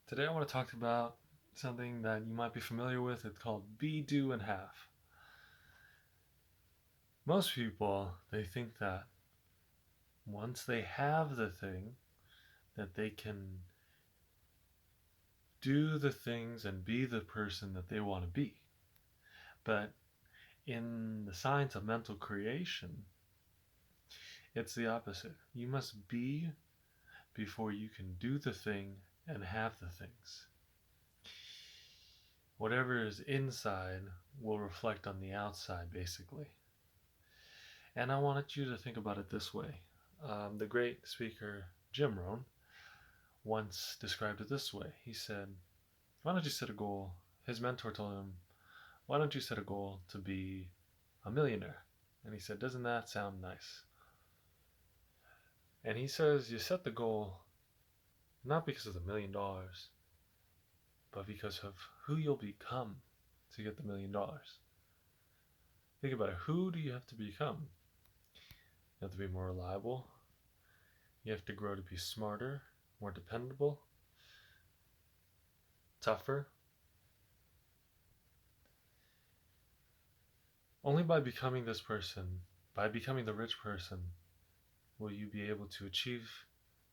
Today I want to talk about something that you might be familiar with. It's called be, do, and have. Most people, they think that once they have the thing, that they can do the things and be the person that they want to be. But in the science of mental creation, it's the opposite. You must be before you can do the thing and have the things. Whatever is inside will reflect on the outside, basically. And I wanted you to think about it this way. The great speaker Jim Rohn once described it this way. He said, why don't you set a goal? His mentor told him, why don't you set a goal to be a millionaire? And he said, doesn't that sound nice? And he says, you set the goal not because of the $1,000,000, but because of who you'll become to get the $1,000,000. Think about it. Who do you have to become? You have to be more reliable. You have to grow to be smarter, more dependable, tougher. Only by becoming this person, by becoming the rich person, will you be able to achieve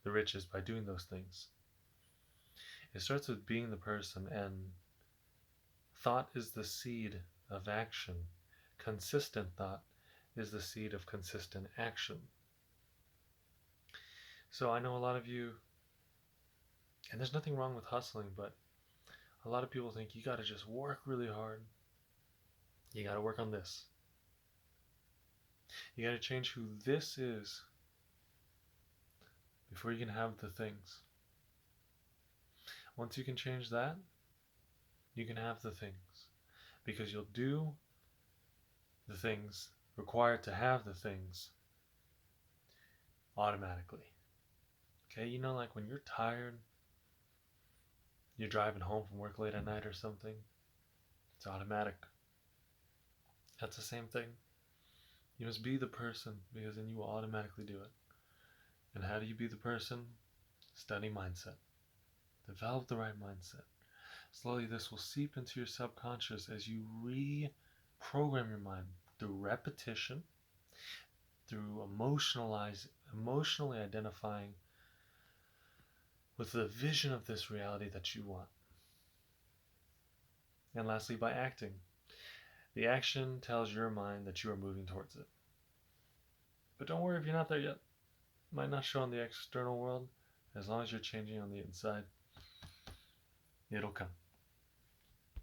the riches by doing those things. It starts with being the person, and thought is the seed of action. Consistent thought is the seed of consistent action. So I know a lot of you, and there's nothing wrong with hustling, but a lot of people think you gotta just work really hard. You gotta work on this. You gotta change who this is before you can have the things. Once you can change that, you can have the things. Because you'll do the things required to have the things automatically. Okay, like when you're tired, you're driving home from work late at night or something, it's automatic. That's the same thing. You must be the person because then you will automatically do it. And how do you be the person? Study mindset. Develop the right mindset. Slowly, this will seep into your subconscious as you reprogram your mind through repetition, through emotionally identifying with the vision of this reality that you want. And lastly, by acting. The action tells your mind that you are moving towards it. But don't worry if you're not there yet. It might not show in the external world. As long as you're changing on the inside, it'll come.